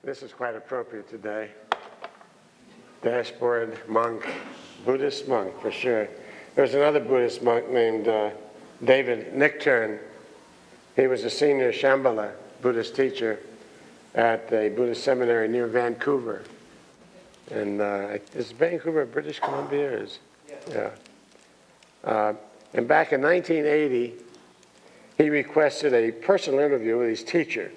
This is quite appropriate today. Dashboard monk, Buddhist monk for sure. There's another Buddhist monk named David Nichtern. He was a senior Shambhala Buddhist teacher at a Buddhist seminary near Vancouver. And is Vancouver British Columbia? Yeah. And back in 1980, he requested a personal interview with his teacher,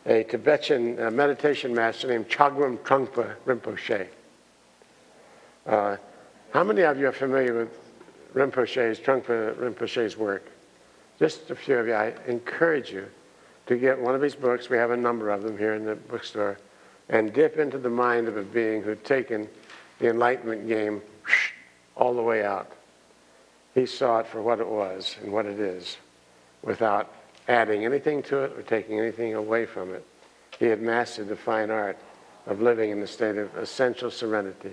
a Tibetan meditation master named Chögyam Trungpa Rinpoche. How many of you are familiar with Trungpa Rinpoche's work? Just a few of you. I encourage you to get one of his books. We have a number of them here in the bookstore. And dip into the mind of a being who'd taken the enlightenment game all the way out. He saw it for what it was and what it is, without adding anything to it or taking anything away from it. He had mastered the fine art of living in the state of essential serenity.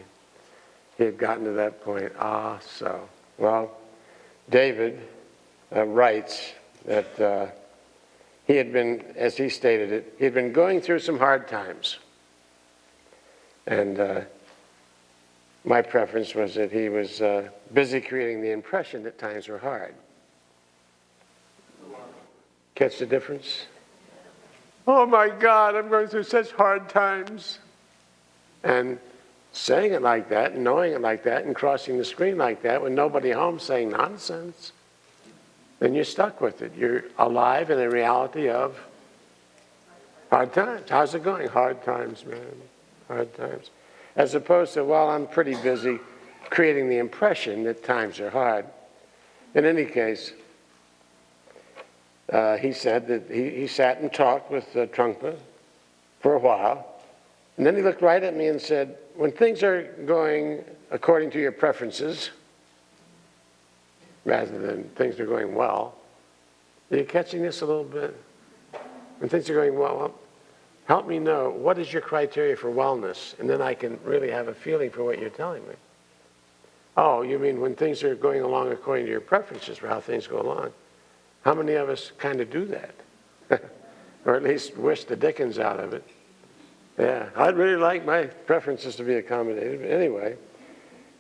He had gotten to that point. Well, David writes that he had been, as he stated it, he had been going through some hard times. And my preference was that he was busy creating the impression that times were hard. Catch the difference? Oh my God, I'm going through such hard times. And saying it like that, and knowing it like that, and crossing the screen like that with nobody home saying nonsense, then you're stuck with it. You're alive in a reality of hard times. How's it going? Hard times, man. Hard times. As opposed to, well, I'm pretty busy creating the impression that times are hard. In any case, he said that he sat and talked with Trungpa for a while, and then he looked right at me and said, when things are going according to your preferences, rather than things are going well, are you catching this a little bit? When things are going well, help me know, what is your criteria for wellness? And then I can really have a feeling for what you're telling me. Oh, you mean when things are going along according to your preferences for how things go along? How many of us kind of do that? Or at least wish the dickens out of it. Yeah, I'd really like my preferences to be accommodated. But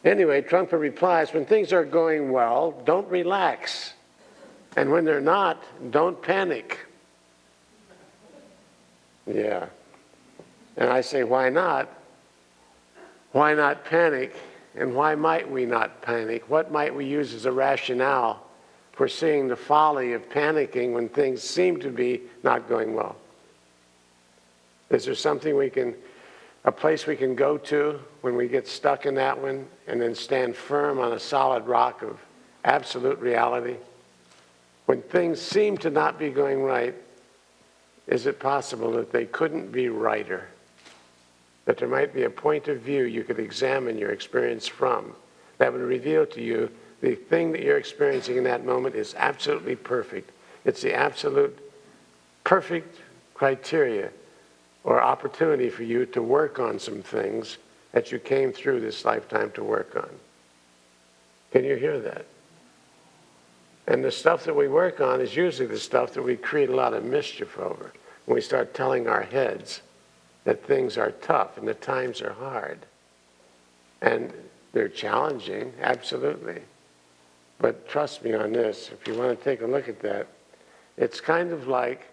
anyway, Trungpa replies, when things are going well, don't relax. And when they're not, don't panic. Yeah. And I say, why not? Why not panic? And why might we not panic? What might we use as a rationale for seeing the folly of panicking when things seem to be not going well? Is there something a place we can go to when we get stuck in that one and then stand firm on a solid rock of absolute reality? When things seem to not be going right, is it possible that they couldn't be righter? That there might be a point of view you could examine your experience from that would reveal to you the thing that you're experiencing in that moment is absolutely perfect. It's the absolute perfect criteria or opportunity for you to work on some things that you came through this lifetime to work on. Can you hear that? And the stuff that we work on is usually the stuff that we create a lot of mischief over. When we start telling our heads that things are tough and that times are hard. And they're challenging, absolutely. But trust me on this, if you want to take a look at that, it's kind of like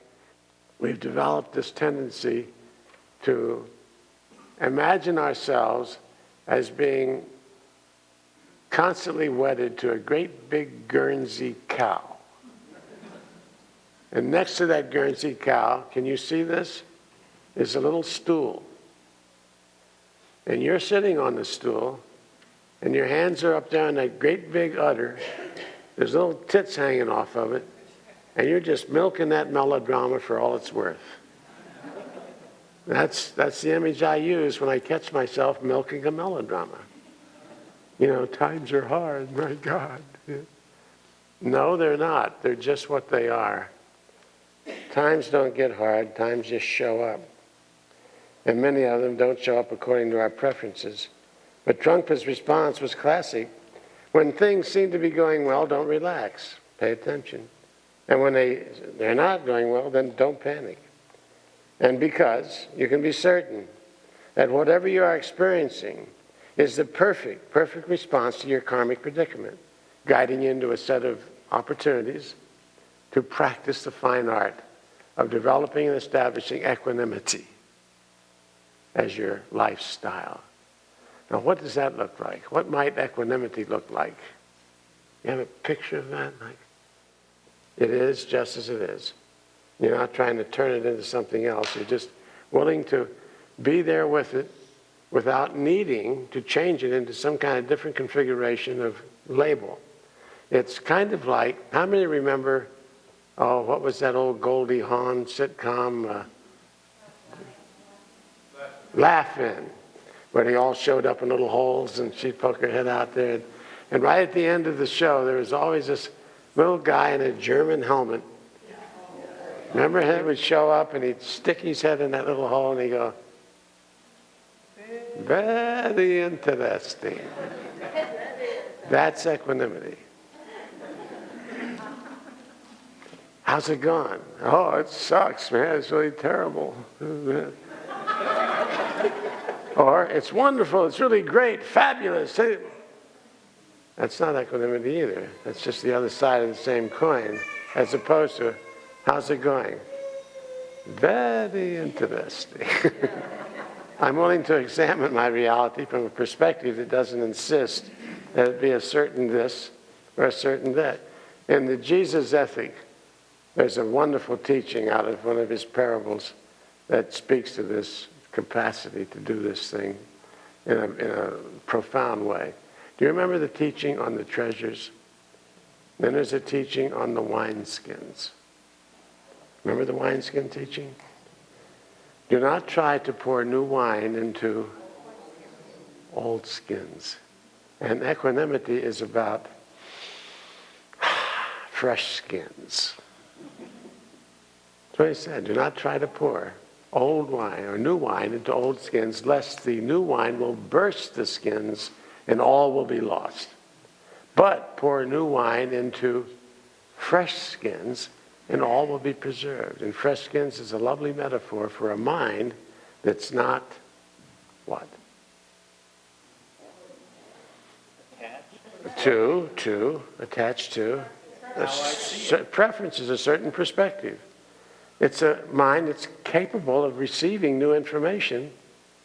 we've developed this tendency to imagine ourselves as being constantly wedded to a great big Guernsey cow. And next to that Guernsey cow, can you see this? Is a little stool. And you're sitting on the stool, and your hands are up there on that great big udder. There's little tits hanging off of it, and you're just milking that melodrama for all it's worth. That's the image I use when I catch myself milking a melodrama. You know, times are hard, my God. Yeah. No, they're not. They're just what they are. Times don't get hard. Times just show up. And many of them don't show up according to our preferences. But Trungpa's response was classic. When things seem to be going well, don't relax. Pay attention. And when they're not going well, then don't panic. And because you can be certain that whatever you are experiencing is the perfect response to your karmic predicament, guiding you into a set of opportunities to practice the fine art of developing and establishing equanimity as your lifestyle. Now, what does that look like? What might equanimity look like? You have a picture of that? Like, it is just as it is. You're not trying to turn it into something else. You're just willing to be there with it without needing to change it into some kind of different configuration of label. It's kind of like, how many remember, what was that old Goldie Hawn sitcom, Laugh-In, where they all showed up in little holes and she'd poke her head out there. And right at the end of the show, there was always this little guy in a German helmet. Remember, he would show up and he'd stick his head in that little hole and he'd go, very interesting. That's equanimity. How's it going? Oh, it sucks, man. It's really terrible. Or, it's wonderful. It's really great. Fabulous. That's not equanimity either. That's just the other side of the same coin, as opposed to, how's it going? Very interesting. I'm willing to examine my reality from a perspective that doesn't insist that it be a certain this or a certain that. In the Jesus ethic, there's a wonderful teaching out of one of his parables that speaks to this capacity to do this thing in a profound way. Do you remember the teaching on the treasures? Then there's a teaching on the wineskins. Remember the wineskin teaching? Do not try to pour new wine into old skins. And equanimity is about fresh skins. That's what he said. Do not try to pour old wine or new wine into old skins, lest the new wine will burst the skins and all will be lost. But pour new wine into fresh skins and all will be preserved. And fresh skins is a lovely metaphor for a mind that's not what? Attached to. Preference is a certain perspective. It's a mind that's capable of receiving new information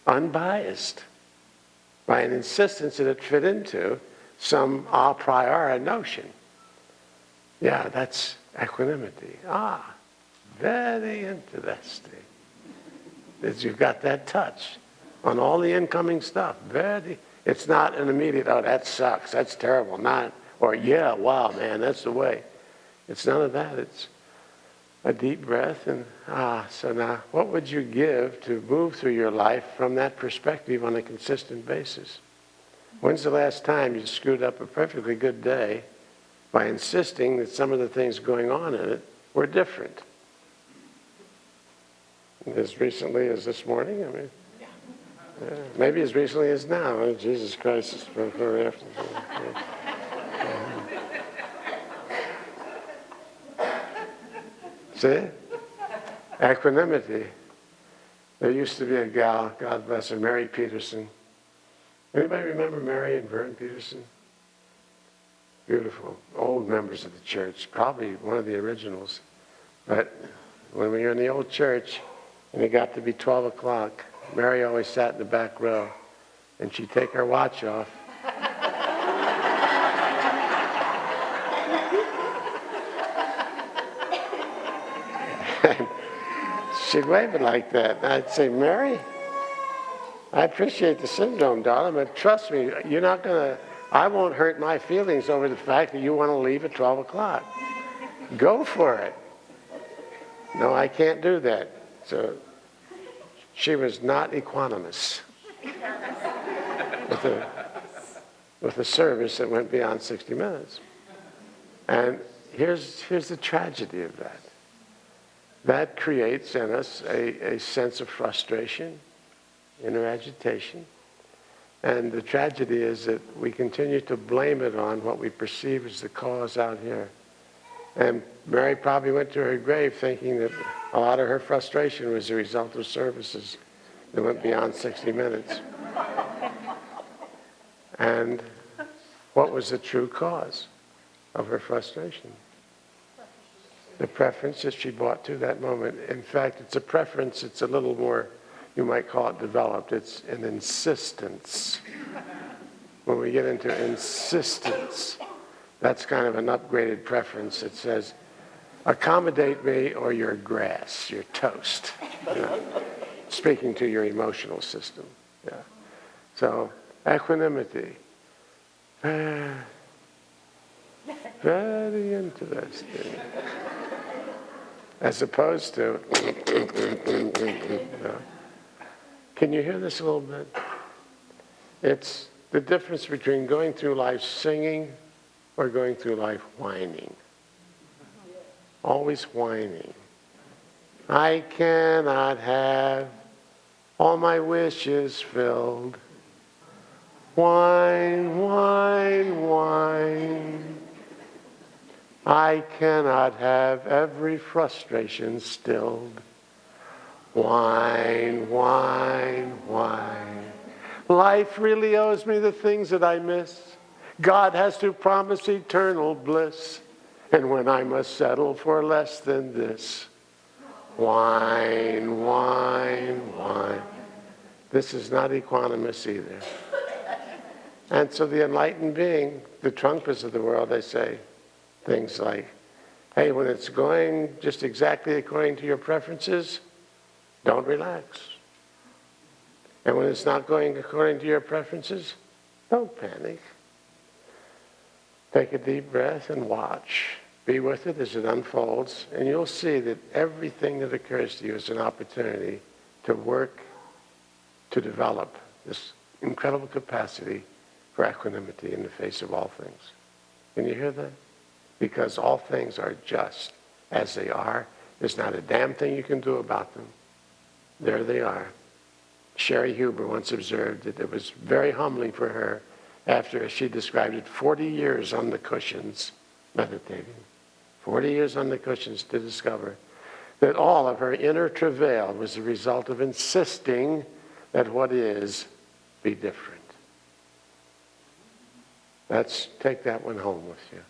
unbiased by an insistence that it fit into some a priori notion. Yeah, that's equanimity. Very interesting. You've got that touch on all the incoming stuff. It's not an immediate, oh, that sucks, that's terrible, or yeah, wow, man, that's the way. It's none of that. It's a deep breath and, so now what would you give to move through your life from that perspective on a consistent basis? When's the last time you screwed up a perfectly good day by insisting that some of the things going on in it were different? As recently as this morning, I mean, maybe as recently as now. Oh, Jesus Christ, before or after. See? Equanimity. There used to be a gal, God bless her, Mary Peterson. Anybody remember Mary and Vern Peterson? Beautiful. Old members of the church, probably one of the originals. But when we were in the old church and it got to be 12 o'clock, Mary always sat in the back row and she'd take her watch off. She'd wave it like that. And I'd say, Mary, I appreciate the syndrome, darling, but trust me, you're not going to, I won't hurt my feelings over the fact that you want to leave at 12 o'clock. Go for it. No, I can't do that. So she was not equanimous with a service that went beyond 60 minutes. And here's the tragedy of that. That creates in us a sense of frustration, inner agitation. And the tragedy is that we continue to blame it on what we perceive as the cause out here. And Mary probably went to her grave thinking that a lot of her frustration was the result of services that went beyond 60 minutes. And what was the true cause of her frustration? The preference that she brought to that moment. In fact, it's a preference, it's a little more, you might call it developed. It's an insistence. When we get into insistence, that's kind of an upgraded preference that says, accommodate me or you're grass, you're toast. You know? Speaking to your emotional system. Yeah. So, equanimity. Very interesting. As opposed to, can you hear this a little bit? It's the difference between going through life singing or going through life whining. Always whining. I cannot have all my wishes filled. Whine, whine, whine. I cannot have every frustration stilled. Whine, whine, whine. Life really owes me the things that I miss. God has to promise eternal bliss. And when I must settle for less than this, whine, whine, whine. This is not equanimous either. And so the enlightened being, the Trungpas of the world, they say things like, hey, when it's going just exactly according to your preferences, don't relax. And when it's not going according to your preferences, don't panic. Take a deep breath and watch. Be with it as it unfolds, and you'll see that everything that occurs to you is an opportunity to work, to develop this incredible capacity for equanimity in the face of all things. Can you hear that? Because all things are just as they are. There's not a damn thing you can do about them. There they are. Sherry Huber once observed that it was very humbling for her after, as she described it, 40 years on the cushions meditating. 40 years on the cushions to discover that all of her inner travail was the result of insisting that what is be different. Let's take that one home with you.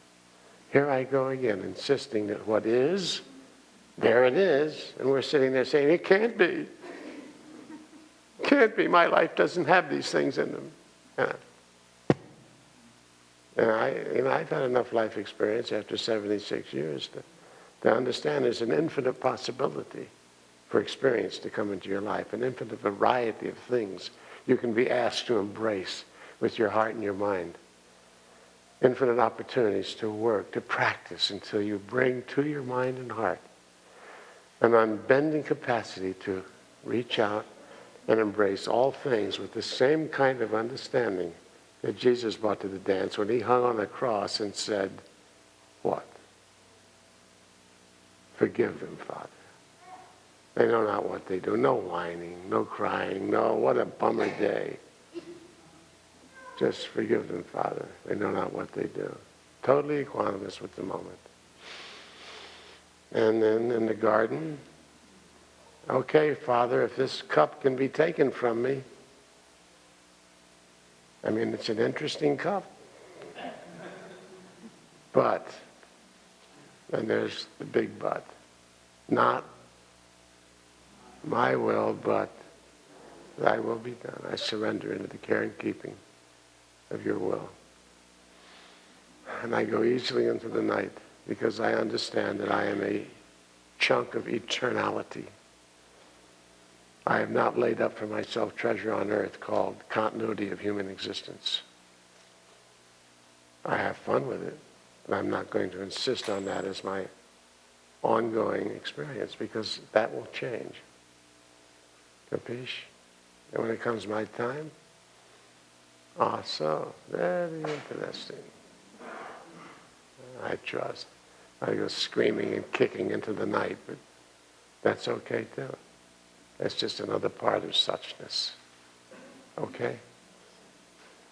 Here I go again, insisting that what is, there it is. And we're sitting there saying, it can't be. It can't be. My life doesn't have these things in them. And I've had enough life experience after 76 years to understand there's an infinite possibility for experience to come into your life, an infinite variety of things you can be asked to embrace with your heart and your mind. Infinite opportunities to work, to practice until you bring to your mind and heart an unbending capacity to reach out and embrace all things with the same kind of understanding that Jesus brought to the dance when he hung on the cross and said, what? Forgive them, Father. They know not what they do. No whining, no crying, no, what a bummer day. Just forgive them, Father. They know not what they do. Totally equanimous with the moment. And then in the garden, okay, Father, if this cup can be taken from me, I mean, it's an interesting cup. But, and there's the big but, not my will, but thy will be done. I surrender into the care and keeping of your will. And I go easily into the night because I understand that I am a chunk of eternality. I have not laid up for myself treasure on earth called continuity of human existence. I have fun with it, but I'm not going to insist on that as my ongoing experience because that will change. Capiche? And when it comes my time, so very interesting. I trust. I go screaming and kicking into the night, but that's okay too. That's just another part of suchness. Okay?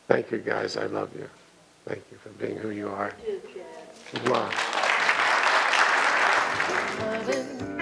Thank you, guys. I love you. Thank you for being who you are. You too, Chad. Mwah. But in